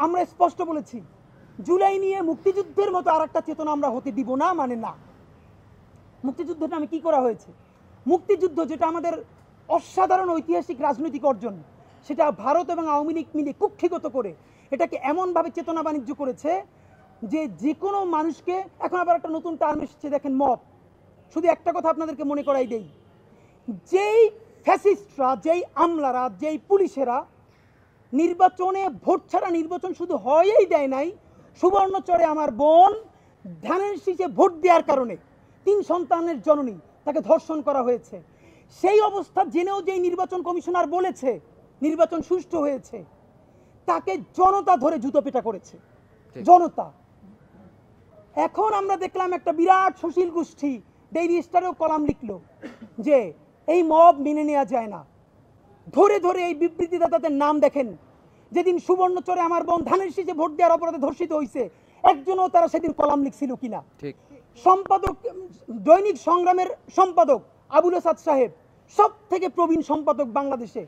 আমরা স্পষ্ট বলেছি জুলাই নিয়ে মুক্তিযুদ্ধের মতো আরেকটা চেতনা আমরা হতে দিব না, মানে না। মুক্তিযুদ্ধের নামে কি করা হয়েছে? মুক্তিযুদ্ধ যেটা আমাদের অসাধারণ ঐতিহাসিক রাজনৈতিক অর্জন, সেটা ভারত এবং আওয়ামী লীগ মিলে কুক্ষিগত করে এটাকে এমনভাবে চেতনা বাণিজ্য করেছে যে যে কোনো মানুষকে, এখন আবার একটা নতুন টার্ম এসেছে দেখেন, মব। শুধু একটা কথা আপনাদেরকে মনে করাই দেই, যেই ফ্যাসিস্টরা, যেই আমলারা, যেই পুলিশেরা নির্বাচনে ভোট ছাড়া নির্বাচন শুধু হয়েই দেয় নাই, সুবর্ণচরে আমার বোন ধানের শীষে ভোট দেওয়ার কারণে 3 সন্তানের জননী, তাকে ধর্ষণ করা হয়েছে। সেই অবস্থা জেনেও যেই নির্বাচন কমিশনার বলেছে নির্বাচন সুষ্ঠু হয়েছে, তাকে জনতা ধরে জুতো পেটা করেছে, জনতা। এখন আমরা দেখলাম একটা বিরাট সুশীল গোষ্ঠী ডেইলি স্টারেও কলাম লিখলো যে এই মব মেনে নেওয়া যায় না। ধরে ধরে এই বিবৃতিদাতাদের নাম দেখেন, যেদিন সুবর্ণচরে আমার বোন ধানের শীষে ভোট দেওয়ার অপরাধে ধর্ষিত হয়েছে, একজনও তারা সেদিন কলাম লিখছিল কিনা। সম্পাদক, দৈনিক সংগ্রামের সম্পাদক আবুল আসাদ সাহেব, সব থেকে প্রবীণ সম্পাদক বাংলাদেশে,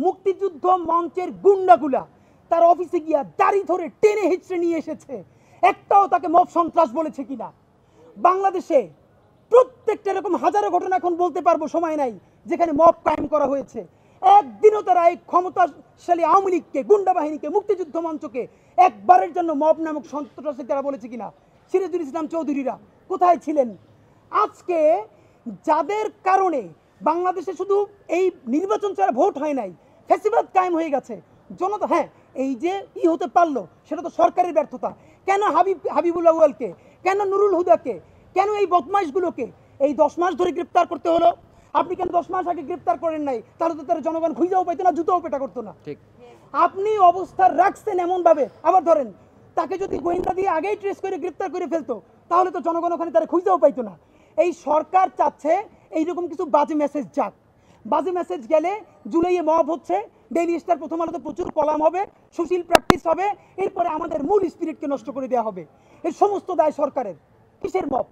মুক্তিযুদ্ধ মঞ্চের গুন্ডাগুলা তার অফিসে গিয়া দাড়ি ধরে টেনে হিচড়ে নিয়ে এসেছে, একটাও তাকে মব সন্ত্রাস বলেছে কিনা। বাংলাদেশে প্রত্যেকটা এরকম হাজারো ঘটনা এখন বলতে পারবো, সময় নাই, যেখানে মব কায়েম করা হয়েছে। একদিনও তারা এই ক্ষমতাশালী আওয়ামী লীগকে, গুন্ডা বাহিনীকে, মুক্তিযুদ্ধ মঞ্চকে একবারের জন্য মব নামক সন্ত্রাসী তারা বলেছে কিনা। সিরাজুল ইসলাম চৌধুরীরা কোথায় ছিলেন? আজকে যাদের কারণে বাংলাদেশে শুধু এই নির্বাচন ছাড়া ভোট হয় নাই, ফ্যাসিবাদ কায়েম হয়ে গেছে, জনতা, হ্যাঁ এই যে হতে পারলো সেটা তো সরকারের ব্যর্থতা। কেন হাবিবুল আউয়ালকে, কেন নুরুল হুদাকে, কেন এই বদমাইশগুলোকে এই 10 মাস ধরে গ্রেপ্তার করতে হলো? আপনি কেন 10 মাস আগে গ্রেপ্তার করেন নাই? তাহলে তো তারা জনগণ খুঁজেও পাইতো না, জুতোও পেটা করতো না। আপনি অবস্থা রাখছেন এমন ভাবে, আবার ধরেন তাকে যদি গোয়েন্দা দিয়ে আগেই ট্রেস করে গ্রেপ্তার করে ফেলতো, তাহলে তো জনগণ ওখানে তারা খুঁজেও পাইতো না। এই সরকার চাচ্ছে এইরকম কিছু বাজে মেসেজ যাক। বাজে মেসেজ গেলে জুলাইয়ে মব হচ্ছে, ডেইলি স্টার, প্রথম আলোতে প্রচুর কলাম হবে, সুশীল প্র্যাকটিস হবে, এরপরে আমাদের মূল স্পিরিটকে নষ্ট করে দেওয়া হবে। এই সমস্ত দায় সরকারের। কিসের মব?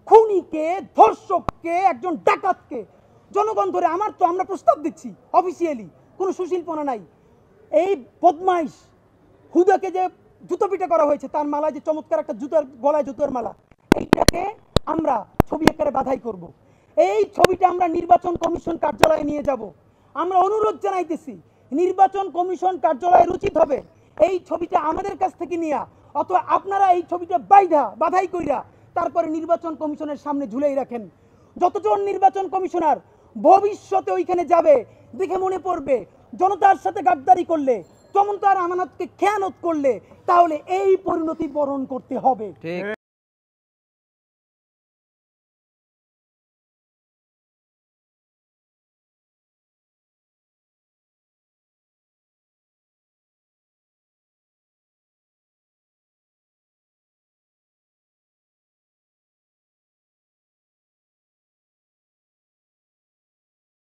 খুনিকে, ধর্ষককে, একজন ডাকাতকে জনগণ ধরে, আমরা প্রস্তাব দিচ্ছি অফিসিয়ালি, কোনো সুশীলপনা নাই। এই বদমাইশ হুদাকে যে জুতো পিটা করা হয়েছে, তার মালায় যে চমৎকার একটা গলায় জুতোর মালা, এইটাকে আমরা ছবি আকারে বাধাই করব। এই ছবিটা আমরা নির্বাচন কমিশন কার্যালয়ে নিয়ে যাব। আমরা অনুরোধ জানাইতেছি, নির্বাচন কমিশন কার্যালয়ের উচিত হবে এই ছবিটা আমাদের কাছ থেকে নিয়ে, অথবা আপনারা এই ছবিটা বাধাই কইরা তারপরে নির্বাচন কমিশনের সামনে ঝুলেই রাখেন। যতজন নির্বাচন কমিশনার ভবিষ্যতে ওইখানে যাবে, দেখে মনে পড়বে জনতার সাথে গাদ্দারি করলে, জনতার আমানতকে খেয়ানত করলে, তাহলে এই পরিণতি বরণ করতে হবে।